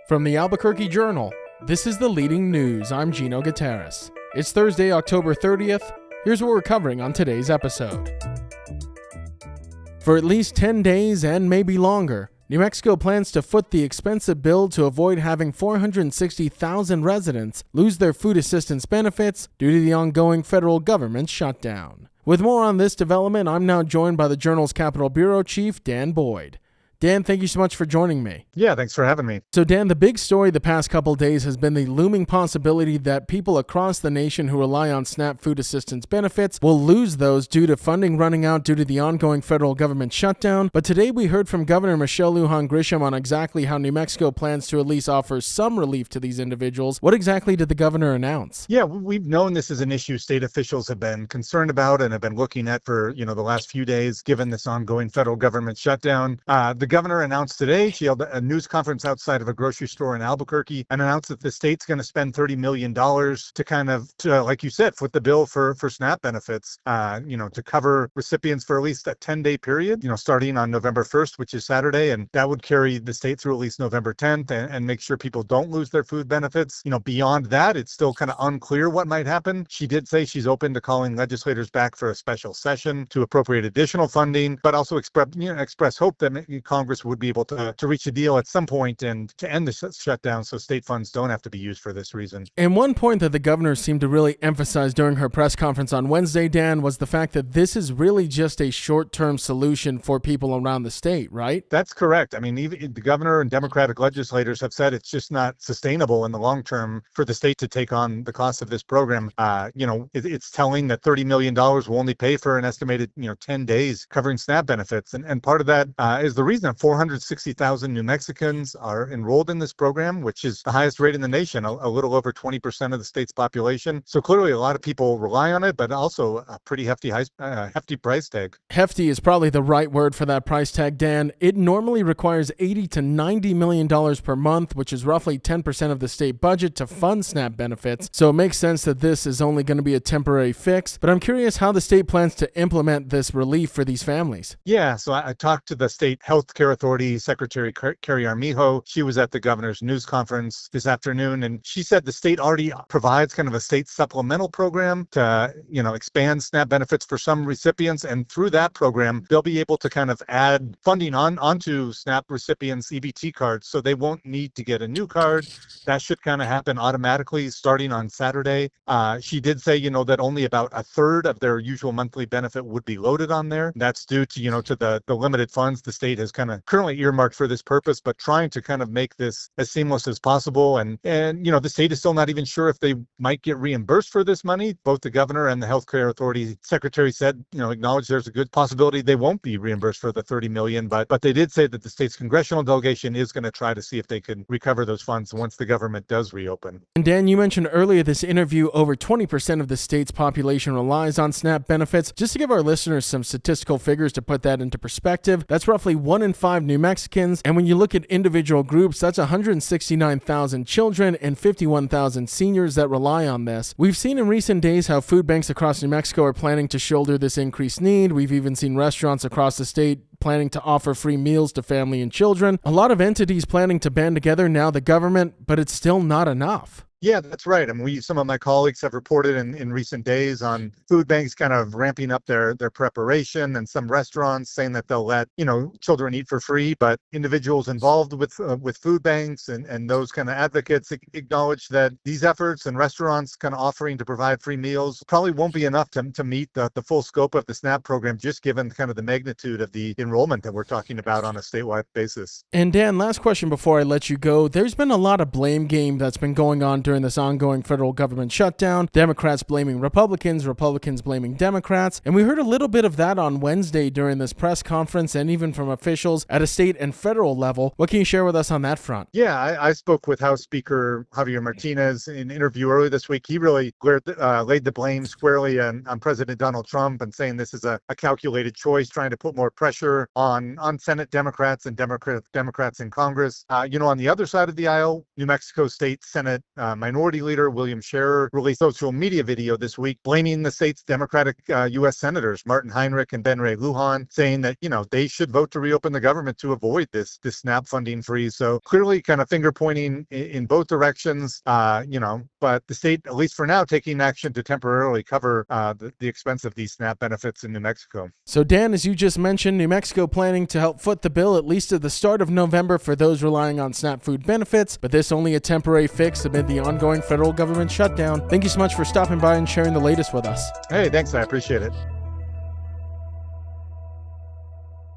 From the Albuquerque Journal, this is the leading news. I'm Gino Gutierrez. It's Thursday, October 30th. Here's what we're covering on today's episode. For at least 10 days and maybe longer, New Mexico plans to foot the expensive bill to avoid having 460,000 residents lose their food assistance benefits due to the ongoing federal government shutdown. With more on this development, I'm now joined by the Journal's Capitol Bureau Chief, Dan Boyd. Dan, thank you so much for joining me. Yeah, thanks for having me. So Dan, the big story the past couple days has been the looming possibility that people across the nation who rely on SNAP food assistance benefits will lose those due to funding running out due to the ongoing federal government shutdown. But today we heard from Governor Michelle Lujan Grisham on exactly how New Mexico plans to at least offer some relief to these individuals. What exactly did the governor announce? Yeah, we've known this is an issue state officials have been concerned about and have been looking at for, the last few days, given this ongoing federal government shutdown. The governor announced today, she held a news conference outside of a grocery store in Albuquerque and announced that the state's going to spend $30 million to, like you said, foot the bill for SNAP benefits, to cover recipients for at least a 10-day period, starting on November 1st, which is Saturday. And that would carry the state through at least November 10th and make sure people don't lose their food benefits. Beyond that, it's still kind of unclear what might happen. She did say she's open to calling legislators back for a special session to appropriate additional funding, but also express hope that Congress would be able to reach a deal at some point and to end the shutdown so state funds don't have to be used for this reason. And one point that the governor seemed to really emphasize during her press conference on Wednesday, Dan, was the fact that this is really just a short-term solution for people around the state, right? That's correct. I mean, even the governor and Democratic legislators have said it's just not sustainable in the long term for the state to take on the cost of this program. It's telling that $30 million will only pay for an estimated, 10 days covering SNAP benefits. And part of that is the reason 460,000 New Mexicans are enrolled in this program, which is the highest rate in the nation, a little over 20% of the state's population. So clearly a lot of people rely on it, but also a pretty hefty price tag. Hefty is probably the right word for that price tag, Dan. It normally requires $80 to $90 million per month, which is roughly 10% of the state budget to fund SNAP benefits. So it makes sense that this is only going to be a temporary fix. But I'm curious how the state plans to implement this relief for these families. Yeah, so I talked to the state health care authority Secretary Carrie Armijo. She was at the governor's news conference this afternoon, and she said the state already provides kind of a state supplemental program to, expand SNAP benefits for some recipients. And through that program, they'll be able to kind of add funding onto SNAP recipients' EBT cards, so they won't need to get a new card. That should kind of happen automatically starting on Saturday. She did say, that only about a third of their usual monthly benefit would be loaded on there. That's due to, to the limited funds the state has kind of currently earmarked for this purpose, but trying to kind of make this as seamless as possible. And the state is still not even sure if they might get reimbursed for this money. Both the governor and the healthcare authority secretary said, acknowledge there's a good possibility they won't be reimbursed for the $30 million, but they did say that the state's congressional delegation is going to try to see if they can recover those funds once the government does reopen. And Dan, you mentioned earlier this interview, over 20% of the state's population relies on SNAP benefits. Just to give our listeners some statistical figures to put that into perspective, that's roughly 1 in 5 New Mexicans. And when you look at individual groups, that's 169,000 children and 51,000 seniors that rely on this. We've seen in recent days how food banks across New Mexico are planning to shoulder this increased need. We've even seen restaurants across the state planning to offer free meals to family and children. A lot of entities planning to band together now, the government, but it's still not enough. Yeah, that's right. I mean, some of my colleagues have reported in recent days on food banks kind of ramping up their preparation, and some restaurants saying that they'll let, children eat for free. But individuals involved with food banks and those kind of advocates acknowledge that these efforts and restaurants kind of offering to provide free meals probably won't be enough to meet the full scope of the SNAP program, just given kind of the magnitude of the enrollment that we're talking about on a statewide basis. And Dan, last question before I let you go. There's been a lot of blame game that's been going on during this ongoing federal government shutdown. Democrats blaming Republicans, Republicans blaming Democrats. And we heard a little bit of that on Wednesday during this press conference and even from officials at a state and federal level. What can you share with us on that front? Yeah, I spoke with House Speaker Javier Martinez in an interview earlier this week. He really laid the blame squarely on President Donald Trump and saying this is a calculated choice, trying to put more pressure on Senate Democrats and Democrats in Congress. On the other side of the aisle, New Mexico State Senate Minority Leader William Scherer released a social media video this week blaming the state's Democratic U.S. Senators, Martin Heinrich and Ben Ray Lujan, saying that, they should vote to reopen the government to avoid this SNAP funding freeze. So clearly kind of finger pointing in both directions, but the state, at least for now, taking action to temporarily cover the expense of these SNAP benefits in New Mexico. So Dan, as you just mentioned, New Mexico planning to help foot the bill at least at the start of November for those relying on SNAP food benefits, but this only a temporary fix amid the ongoing federal government shutdown. Thank you so much for stopping by and sharing the latest with us. Hey, thanks. I appreciate it.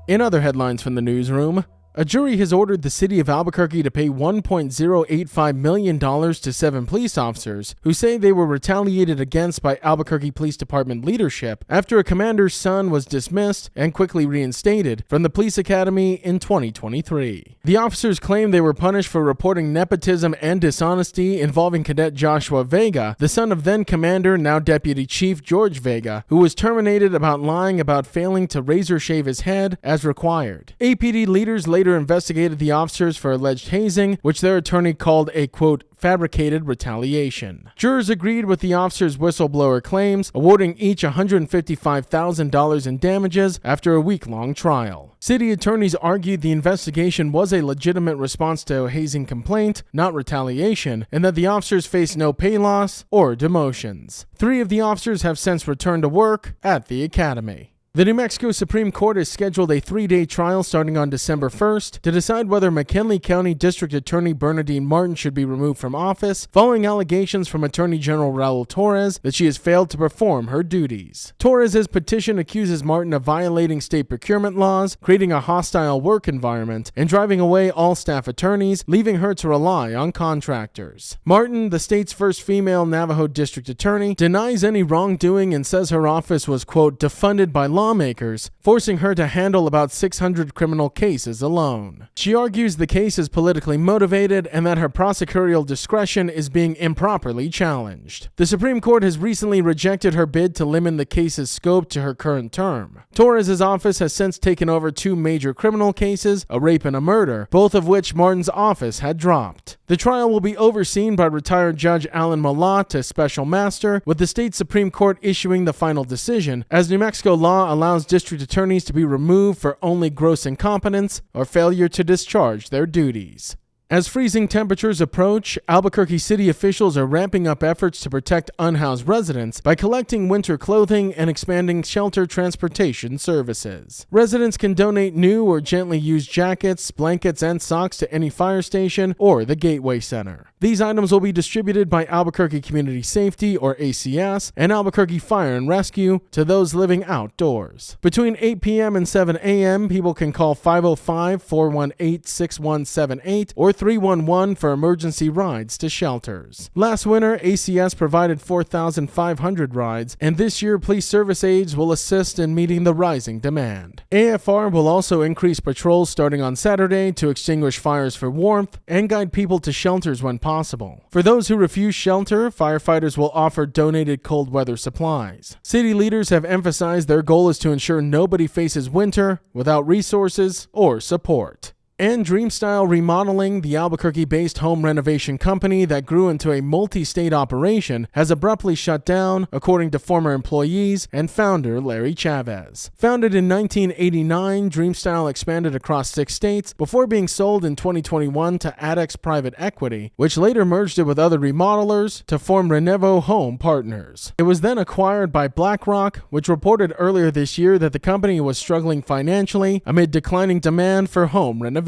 In other headlines from the newsroom, a jury has ordered the city of Albuquerque to pay $1.085 million to 7 police officers who say they were retaliated against by Albuquerque Police Department leadership after a commander's son was dismissed and quickly reinstated from the police academy in 2023. The officers claim they were punished for reporting nepotism and dishonesty involving Cadet Joshua Vega, the son of then Commander, now Deputy Chief George Vega, who was terminated about lying about failing to razor shave his head as required. APD leaders later investigated the officers for alleged hazing, which their attorney called a, quote, fabricated retaliation. Jurors agreed with the officers' whistleblower claims, awarding each $155,000 in damages after a week-long trial. City attorneys argued the investigation was a legitimate response to a hazing complaint, not retaliation, and that the officers faced no pay loss or demotions. 3 of the officers have since returned to work at the academy. The New Mexico Supreme Court has scheduled a 3-day trial starting on December 1st to decide whether McKinley County District Attorney Bernadine Martin should be removed from office following allegations from Attorney General Raul Torres that she has failed to perform her duties. Torres' petition accuses Martin of violating state procurement laws, creating a hostile work environment, and driving away all staff attorneys, leaving her to rely on contractors. Martin, the state's first female Navajo District Attorney, denies any wrongdoing and says her office was, quote, defunded by lawmakers, forcing her to handle about 600 criminal cases alone. She argues the case is politically motivated and that her prosecutorial discretion is being improperly challenged. The Supreme Court has recently rejected her bid to limit the case's scope to her current term. Torres' office has since taken over 2 major criminal cases, a rape and a murder, both of which Martin's office had dropped. The trial will be overseen by retired Judge Alan Malott as special master, with the state Supreme Court issuing the final decision, as New Mexico law allows district attorneys to be removed for only gross incompetence or failure to discharge their duties. As freezing temperatures approach, Albuquerque city officials are ramping up efforts to protect unhoused residents by collecting winter clothing and expanding shelter transportation services. Residents can donate new or gently used jackets, blankets, and socks to any fire station or the Gateway Center. These items will be distributed by Albuquerque Community Safety, or ACS, and Albuquerque Fire and Rescue to those living outdoors. Between 8 p.m. and 7 a.m., people can call 505-418-6178 or 311 for emergency rides to shelters. Last winter, ACS provided 4,500 rides, and this year police service aides will assist in meeting the rising demand. AFR will also increase patrols starting on Saturday to extinguish fires for warmth and guide people to shelters when possible. For those who refuse shelter, firefighters will offer donated cold weather supplies. City leaders have emphasized their goal is to ensure nobody faces winter without resources or support. And Dreamstyle Remodeling, the Albuquerque-based home renovation company that grew into a multi-state operation, has abruptly shut down, according to former employees and founder Larry Chavez. Founded in 1989, Dreamstyle expanded across 6 states before being sold in 2021 to Adex Private Equity, which later merged it with other remodelers to form Renevo Home Partners. It was then acquired by BlackRock, which reported earlier this year that the company was struggling financially amid declining demand for home renovations.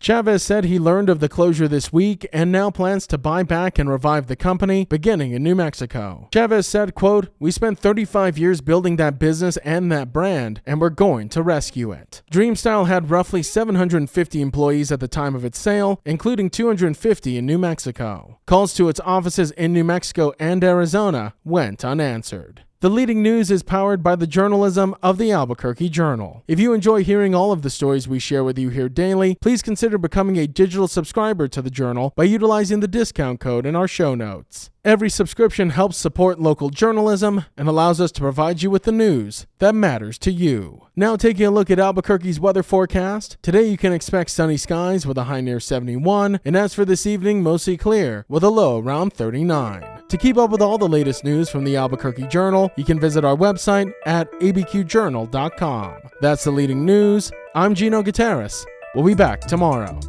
Chavez said he learned of the closure this week and now plans to buy back and revive the company beginning in New Mexico. Chavez said, quote, "We spent 35 years building that business and that brand, and we're going to rescue it." Dreamstyle had roughly 750 employees at the time of its sale, including 250 in New Mexico. Calls to its offices in New Mexico and Arizona went unanswered. The Leading News is powered by the journalism of the Albuquerque Journal. If you enjoy hearing all of the stories we share with you here daily, please consider becoming a digital subscriber to the Journal by utilizing the discount code in our show notes. Every subscription helps support local journalism and allows us to provide you with the news that matters to you. Now taking a look at Albuquerque's weather forecast. Today you can expect sunny skies with a high near 71, and as for this evening, mostly clear with a low around 39. To keep up with all the latest news from the Albuquerque Journal, you can visit our website at abqjournal.com. That's the Leading News. I'm Gino Gutierrez. We'll be back tomorrow.